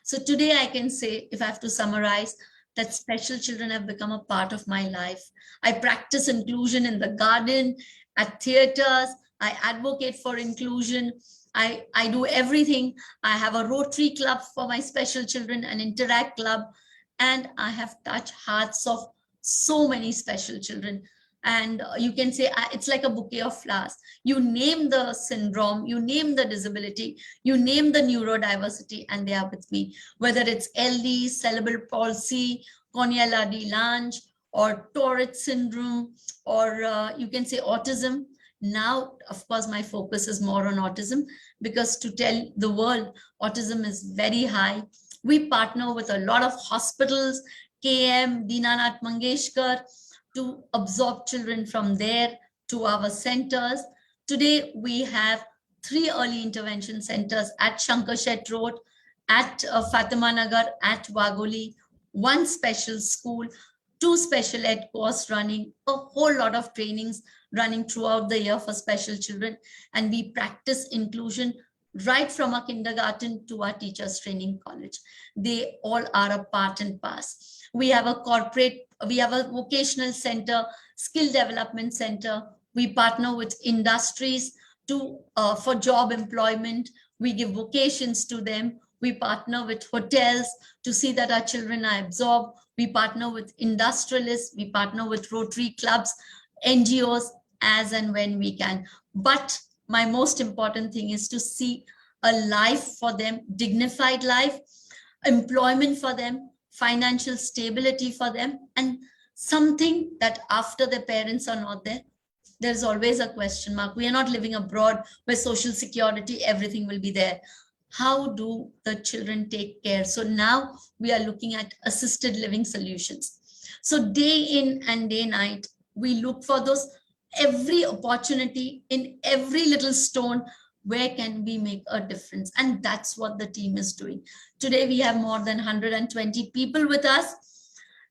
So today I can say, if I have to summarize, that special children have become a part of my life. I practice inclusion in the garden, at theaters, I advocate for inclusion. I do everything. I have a Rotary club for my special children, an Interact club, and I have touched hearts of so many special children. And you can say it's like a bouquet of flowers. You name the syndrome, you name the disability, you name the neurodiversity, and they are with me. Whether it's LD, cerebral palsy, Cornelia de Lange, or Tourette syndrome, or you can say autism. Now, of course, my focus is more on autism, because to tell the world, autism is very high. We partner with a lot of hospitals, KM, Dinanath Mangeshkar, to absorb children from there to our centers. Today, we have 3 early intervention centers at Shankar Shet Road, at Fatima Nagar, at Wagoli, 1 special school, 2 special ed course running, a whole lot of trainings running throughout the year for special children. And we practice inclusion right from our kindergarten to our teachers training college. They all are a part and pass. We have a vocational center, skill development center. We partner with industries for job employment. We give vocations to them. We partner with hotels to see that our children are absorbed. We partner with industrialists. We partner with Rotary clubs, NGOs, as and when we can. But my most important thing is to see a life for them, dignified life, employment for them, financial stability for them, and something that after their parents are not there, there's always a question mark. We are not living abroad where social security, everything will be there. How do the children take care? So now we are looking at assisted living solutions. So day in and day night, we look for those, every opportunity in every little stone, where can we make a difference? And that's what the team is doing. Today, we have more than 120 people with us,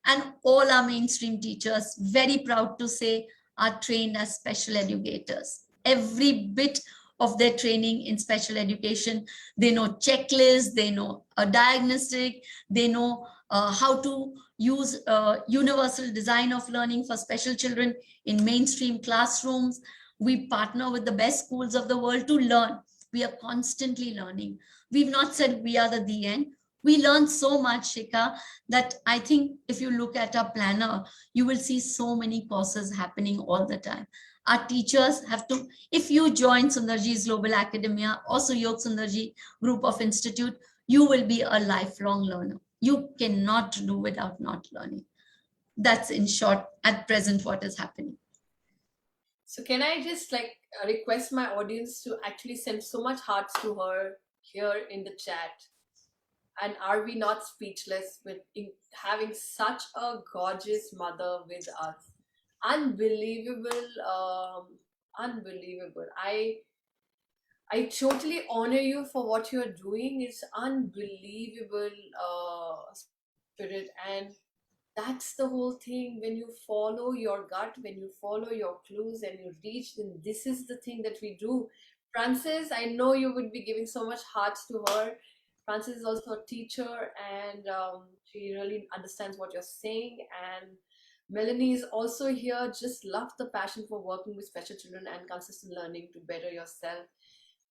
and all our mainstream teachers, very proud to say, are trained as special educators. Every bit of their training in special education, they know checklists, they know a diagnostic, they know how to use universal design of learning for special children in mainstream classrooms. We partner with the best schools of the world to learn. We are constantly learning. We've not said we are the end. We learn so much, Shikha, that I think if you look at our planner, you will see so many courses happening all the time. Our teachers have to, if you join Sundarji's Global Academia or Suyog Sundarji Group of Institute, you will be a lifelong learner. You cannot do without not learning. That's in short, at present, what is happening. So can I just request my audience to actually send so much hearts to her here in the chat? And are we not speechless with having such a gorgeous mother with us? Unbelievable, unbelievable. I totally honor you for what you're doing. It's unbelievable spirit, and that's the whole thing. When you follow your gut, when you follow your clues and you reach, then this is the thing that we do. Frances, I know you would be giving so much heart to her. Frances is also a teacher, and she really understands what you're saying. And Melanie is also here, just love the passion for working with special children and consistent learning to better yourself.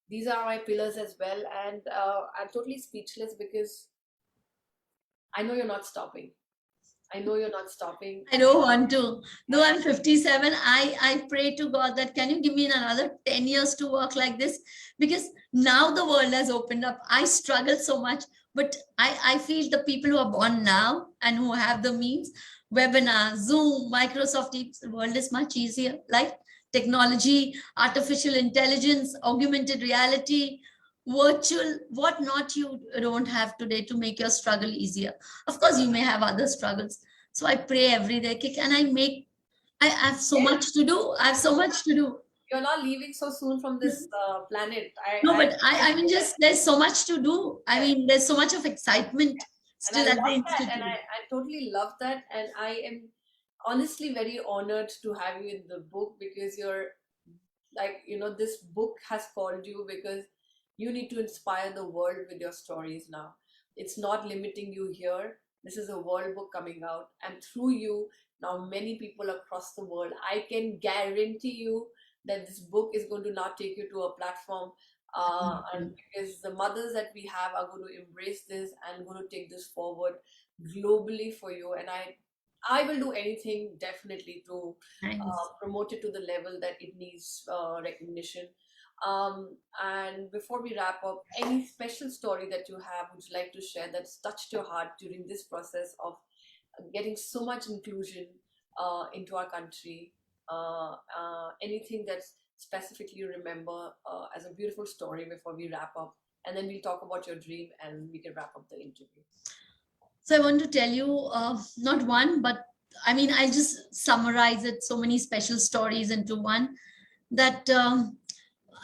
These are my pillars as well. And I'm totally speechless because I know you're not stopping. I know you're not stopping. I don't want to. Though I'm 57, I pray to God that can you give me another 10 years to work like this? Because now the world has opened up. I struggle so much, but I feel the people who are born now and who have the means, webinar, Zoom, Microsoft Teams, the world is much easier. Like technology, artificial intelligence, augmented reality, virtual, what not you don't have today to make your struggle easier. Of course, you may have other struggles. So I pray every day, and I have so much to do. I have so much to do. you're not leaving so soon from this planet. No, but I I mean, say that. just there's so much to do. I Yes. mean, there's so much of excitement And I still at the love that, and institute. I totally love that, and I am honestly very honored to have you in the book, because you're like, this book has called you because you need to inspire the world with your stories now. It's not limiting you here. This is a world book coming out, and through you, now many people across the world, I can guarantee you that this book is going to now take you to a platform, and because the mothers that we have are going to embrace this and going to take this forward globally for you. And I will do anything definitely to Thanks. promote it to the level that it needs recognition. And before we wrap up, any special story that you have, would you like to share, that's touched your heart during this process of getting so much inclusion into our country? Anything that's specifically you remember as a beautiful story before we wrap up? And then we'll talk about your dream and we can wrap up the interview. So I want to tell you, not one, but I mean, I'll just summarize it. So many special stories into one. That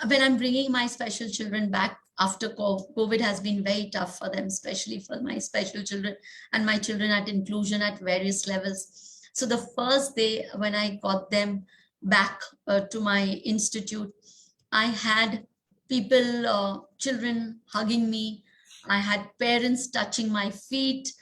when I'm bringing my special children back after COVID has been very tough for them, especially for my special children and my children at inclusion at various levels. So the first day when I got them back to my institute, I had people, children hugging me. I had parents touching my feet.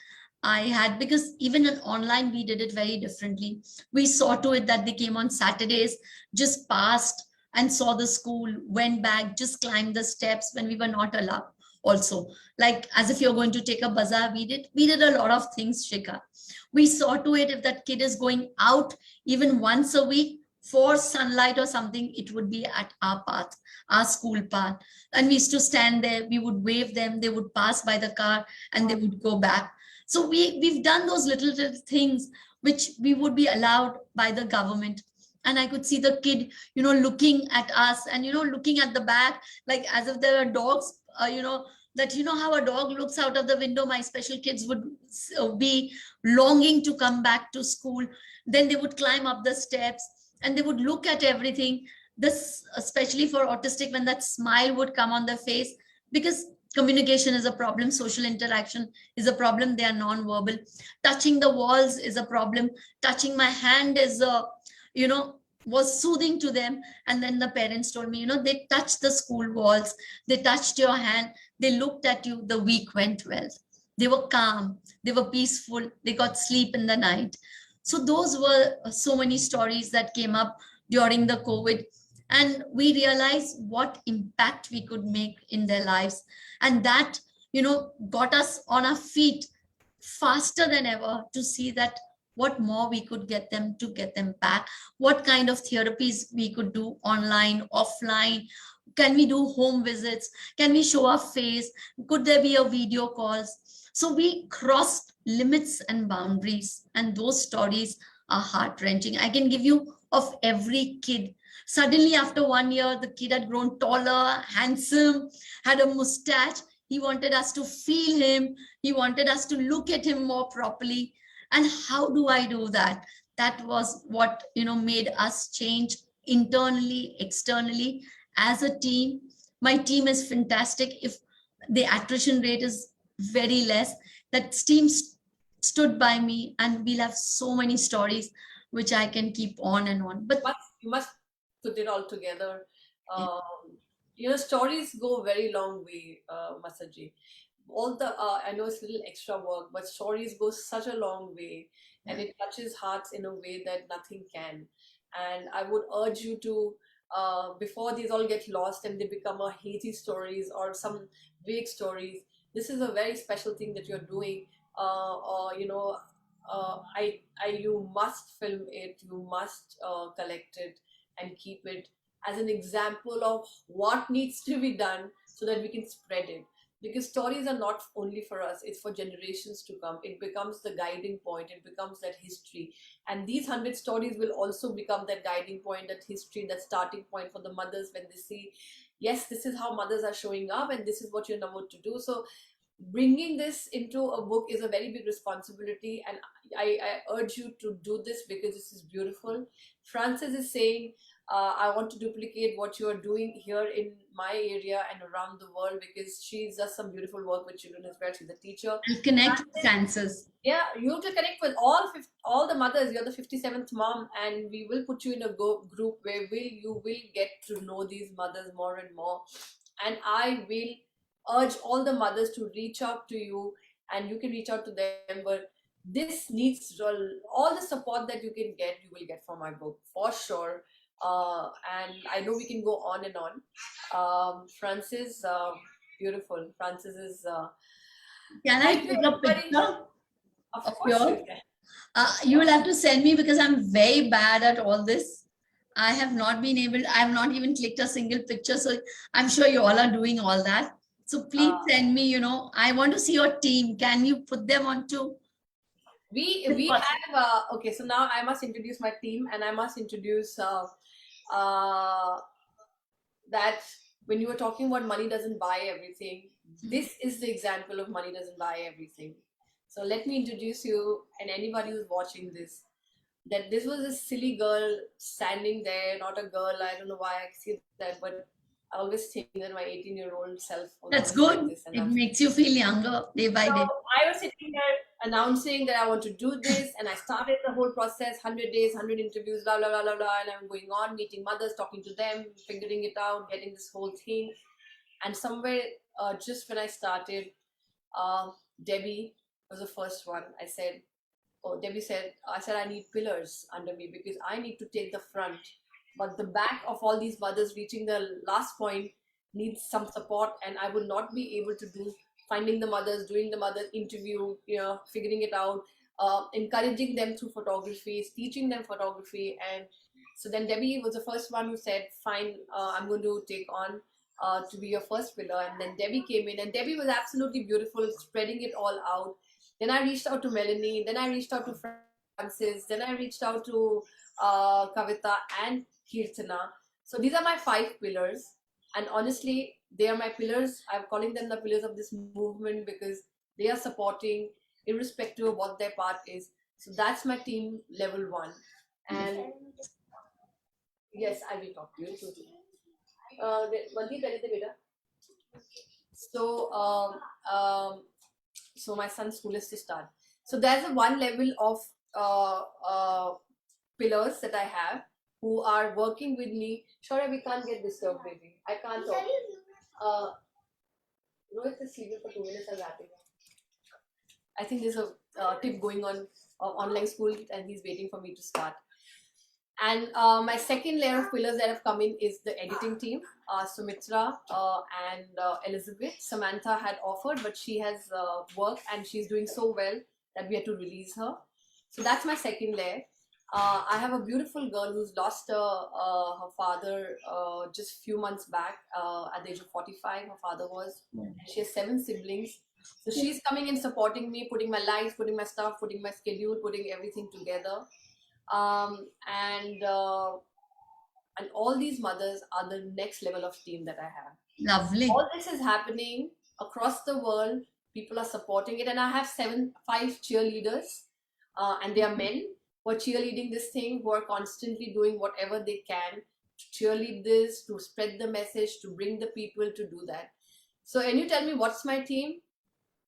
I had, because even in online, we did it very differently. We saw to it that they came on Saturdays, just passed and saw the school, went back, just climbed the steps when we were not allowed. Also, like as if you're going to take a bazaar, we did a lot of things, Shika. We saw to it if that kid is going out even once a week for sunlight or something, it would be at our path, our school path. And we used to stand there, we would wave them, they would pass by the car and they would go back. So we've done those little things which we would be allowed by the government. And I could see the kid, looking at us and, looking at the back, like as if there were dogs, that, how a dog looks out of the window, my special kids would be longing to come back to school. Then they would climb up the steps and they would look at everything. This, especially for autistic, when that smile would come on their face, because communication is a problem, social interaction is a problem, they are non-verbal. Touching the walls is a problem. Touching my hand is a, you know was soothing to them. And then the parents told me, they touched the school walls, they touched your hand, they looked at you, the week went well, they were calm, they were peaceful, they got sleep in the night. So those were so many stories that came up during the COVID, and we realized what impact we could make in their lives. And that, got us on our feet faster than ever to see that what more we could get them back, what kind of therapies we could do online, offline. Can we do home visits? Can we show our face? Could there be a video calls? So we crossed limits and boundaries, and those stories are heart-wrenching. I can give you of every kid. Suddenly, after 1 year, the kid had grown taller, handsome, had a mustache. He wanted us to feel him. He wanted us to look at him more properly. And how do I do that? That was what, made us change internally, externally, as a team. My team is fantastic. If the attrition rate is very less, that team stood by me, and we'll have so many stories which I can keep on and on. But You must put it all together. Stories go a very long way, Masaji. All the I know it's a little extra work, but stories go such a long way, and it touches hearts in a way that nothing can. And I would urge you to, before these all get lost and they become a hazy stories or some vague stories, this is a very special thing that you're doing. Or you must film it, you must collect it and keep it as an example of what needs to be done so that we can spread it, because stories are not only for us, it's for generations to come. It becomes the guiding point, it becomes that history, and these 100 stories will also become that guiding point, that history, that starting point for the mothers when they see, yes, this is how mothers are showing up and this is what you're about to do. So bringing this into a book is a very big responsibility, and I urge you to do this because this is beautiful. Francis is saying, I want to duplicate what you are doing here in my area and around the world, because she does some beautiful work with children as well. She's a teacher. I'll connect with Francis. Yeah, you have to connect with all the mothers. You're the 57th mom, and we will put you in a group where you will get to know these mothers more and more. And I will urge all the mothers to reach out to you, and you can reach out to them. But this needs all the support that you can get, you will get from my book for sure. And I know we can go on and on. Francis, beautiful. Francis is. Can I Thank you, take a everybody. picture Of of course you yours? can. You will have to send me because I'm very bad at all this. I have not been able, I have not even clicked a single picture. So I'm sure you all are doing all that. So please send me, you know, I want to see your team. Can you put them onto? We have okay, so now I must introduce my team, and I must introduce that when you were talking about money doesn't buy everything, this is the example of money doesn't buy everything. So let me introduce you, and anybody who's watching this, that this was a silly girl standing there, not a girl. I don't know why I see that, but I always think that my 18-year-old self was That's like good. this, and It makes you feel younger day by so day. I was sitting there announcing that I want to do this, and I started the whole process, 100 days, 100 interviews, blah, blah, blah, blah, blah, and I'm going on, meeting mothers, talking to them, figuring it out, getting this whole thing. And somewhere, just when I started, Debbie was the first one. Debbie said, I need pillars under me because I need to take the front. But the back of all these mothers reaching the last point needs some support, and I would not be able to do finding the mothers, doing the mother interview, figuring it out, encouraging them through photography, teaching them photography. And so then Debbie was the first one who said, fine, I'm going to take on to be your first pillar. And then Debbie came in, and Debbie was absolutely beautiful, spreading it all out. Then I reached out to Melanie, then I reached out to Francis, then I reached out to Kavita and Kirtana. So these are my 5 pillars, and honestly, they are my pillars. I'm calling them the pillars of this movement because they are supporting irrespective of what their part is. So that's my team level 1. And yes, I will talk to you too. So my son's school is to start. So there's a one level of pillars that I have who are working with me. Sorry, we can't get disturbed, baby. I can't talk. Rohit is sleeping for 2 minutes. I'm wrapping up. I think there's a tip going on online school, and he's waiting for me to start. And my second layer of pillars that have come in is the editing team. Sumitra and Elizabeth. Samantha had offered, but she has work, and she's doing so well that we had to release her. So that's my second layer. I have a beautiful girl who's lost her father just a few months back at the age of 45. Her father was. She has 7 siblings. So she's coming in, supporting me, putting my lights, putting my stuff, putting my schedule, putting everything together. And all these mothers are the next level of team that I have. Lovely. All this is happening across the world. People are supporting it, and I have 5 cheerleaders, and they are men who are cheerleading this thing, who are constantly doing whatever they can to cheerlead this, to spread the message, to bring the people to do that. So, and you tell me, what's my team?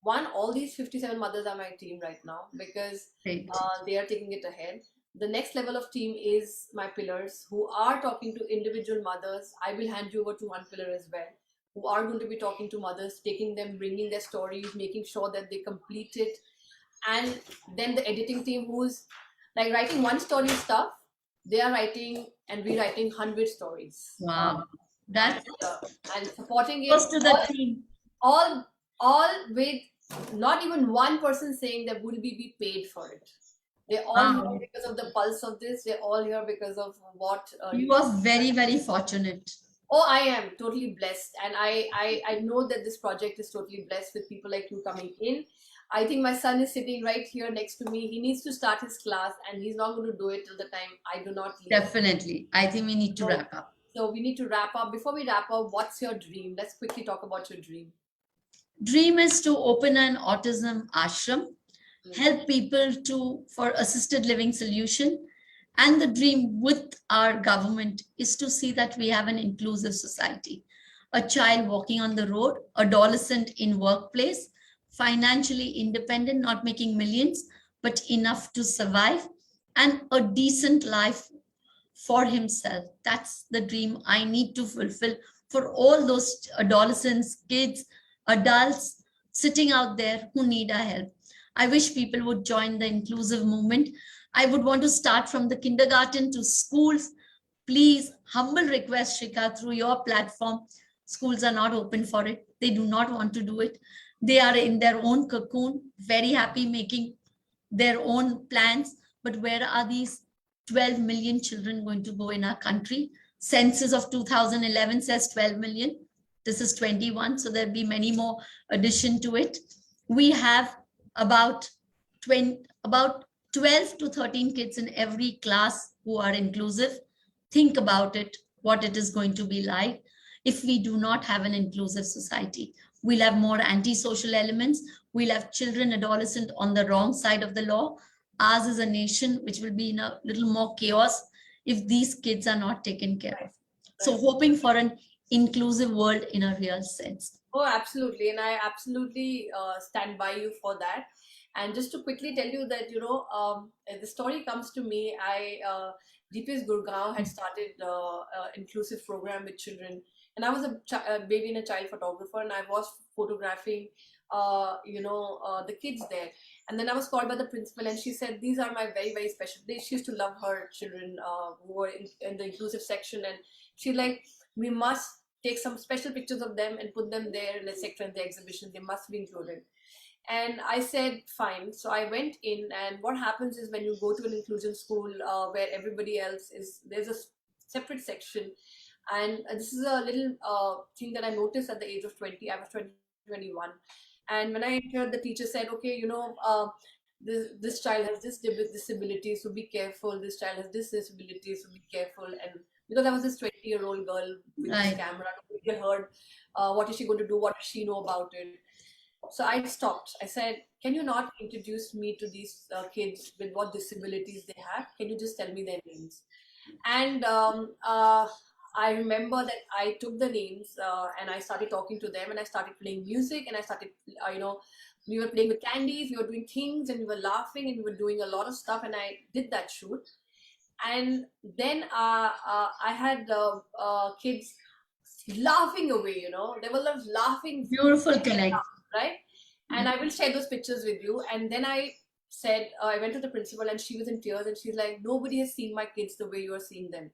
One, all these 57 mothers are my team right now because they are taking it ahead. The next level of team is my pillars who are talking to individual mothers. I will hand you over to one pillar as well, who are going to be talking to mothers, taking them, bringing their stories, making sure that they complete it. And then the editing team, who's like writing one story stuff, they are writing and rewriting 100 stories. Wow. That's and supporting it. close to the team. All with not even one person saying that will we be paid for it. They're all here because of the pulse of this. They're all here because of what you are very, very fortunate. Oh, I am totally blessed, and I know that this project is totally blessed with people like you coming in. I think my son is sitting right here next to me. He needs to start his class, and he's not going to do it till the time I do not leave. Definitely. I think we need to wrap up. So we need to wrap up. Before we wrap up, what's your dream? Let's quickly talk about your dream. Dream is to open an autism ashram, help people for assisted living solution, And the dream with our government is to see that we have an inclusive society. A child walking on the road, adolescent in workplace, financially independent, not making millions, but enough to survive, and a decent life for himself. That's the dream I need to fulfill for all those adolescents, kids, adults sitting out there who need our help. I wish people would join the inclusive movement. I would want to start from the kindergarten to schools. Please, humble request, Shika, through your platform. Schools are not open for it. They do not want to do it. They are in their own cocoon, very happy making their own plans. But where are these 12 million children going to go in our country? Census of 2011 says 12 million. This is 21, so there'll be many more addition to it. We have about 20, about 12 to 13 kids in every class who are inclusive. Think about it, what it is going to be like if we do not have an inclusive society. We'll have more antisocial elements. We'll have children, adolescent on the wrong side of the law. Ours is a nation which will be in a little more chaos if these kids are not taken care of. So hoping for an inclusive world in a real sense. Oh, absolutely. And I absolutely stand by you for that. And just to quickly tell you that, the story comes to me. DPS Gurgaon had started inclusive program with children. And I was a baby and a child photographer, and I was photographing, the kids there. And then I was called by the principal, and she said, "These are my very, very special." She used to love her children who were in the inclusive section, and she like, "We must take some special pictures of them and put them there in the sector in the exhibition. They must be included." And I said, fine. So I went in, and what happens is when you go to an inclusion school where everybody else is, there's a separate section. And this is a little thing that I noticed at the age of 20. I was 20, 21. And when I entered, the teacher said, okay, this child has this disability, so be careful. This child has this disability, so be careful. And because I was this 20-year-old girl with this camera, nobody heard what is she going to do, what does she know about it. So I stopped. I said, can you not introduce me to these kids with what disabilities they have? Can you just tell me their names? And I remember that I took the names and I started talking to them, and I started playing music, and I started, we were playing with candies, we were doing things, and we were laughing, and we were doing a lot of stuff, and I did that shoot. And then I had kids laughing away, they were laughing. Beautiful connect. Right? And I will share those pictures with you. And then I said, I went to the principal, and she was in tears, and she's like, nobody has seen my kids the way you are seeing them.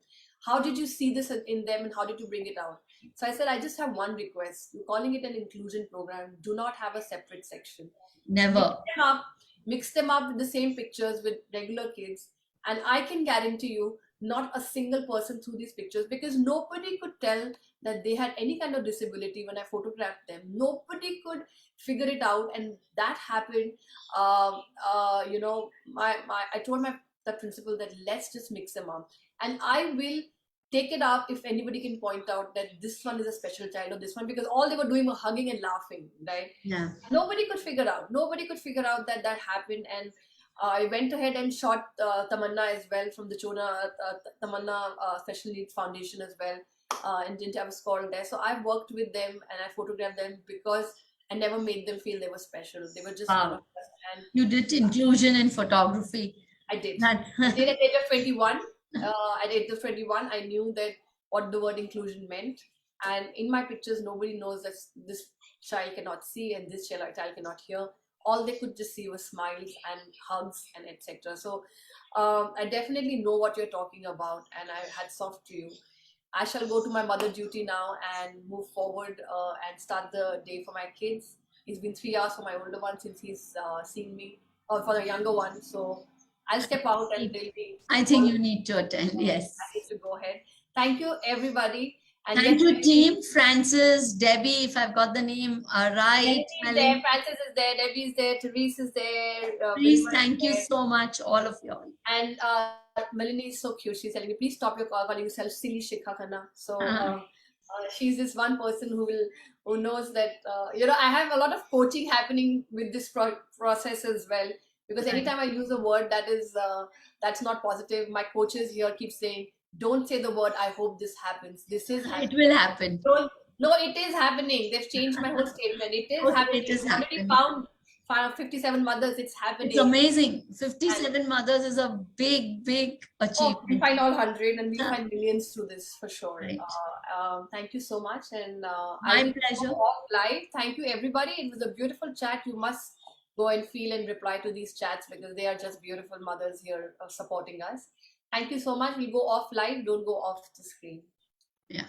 How did you see this in them, and how did you bring it out? So I said, I just have one request. You're calling it an inclusion program. Do not have a separate section. Never. Mix them up with the same pictures with regular kids. And I can guarantee you, not a single person through these pictures, because nobody could tell that they had any kind of disability when I photographed them. Nobody could figure it out, and that happened. I told the principal that let's just mix them up, and I will take it up if anybody can point out that this one is a special child or this one, because all they were doing were hugging and laughing, right? Yeah. Nobody could figure out that happened. And I went ahead and shot Tamanna as well from the Chona Tamanna Special Needs Foundation as well. And didn't have a score there. So I worked with them and I photographed them because I never made them feel they were special. They were just one of us. And you did inclusion in photography. I did. I did at the age of 21. At the age of 21, I knew that what the word inclusion meant. And in my pictures, nobody knows that this child cannot see and this child cannot hear. All they could just see was smiles and hugs and etc. So I definitely know what you're talking about, and I hats off to you. I shall go to my mother duty now and move forward and start the day for my kids. It's been 3 hours for my older one since he's seen me, or for the younger one. So I'll step out and they'll be. I think you need to attend. Yes. I need to go ahead. Thank you, everybody. And thank you, team. Francis, Debbie, if I've got the name right. Debbie is there, Francis is there, Debbie is there, Therese is there. Please, thank you so much, all of you. And Melanie is so cute. She's telling me, please stop your calling yourself silly Shikha Khanna. So she's this one person who knows that I have a lot of coaching happening with this process as well. Because Right. anytime I use a word that is that's not positive, my coaches here keep saying, "Don't say the word. I hope this happens. This is It happening." will happen. Don't, no, it is happening. They've changed my whole statement. It is Okay, happening. it is We've already happening. found 57 mothers. It's It's happening. amazing. And 57 mothers is a big, big oh, we achievement. find all 100 and we'll find millions through this for sure. Right. Thank you so much. And I My will go pleasure. off live. Thank you, everybody. It was a beautiful chat. You must go and feel and reply to these chats because they are just beautiful mothers here supporting us. Thank you so much. We'll go off live. Don't go off the screen. Yeah.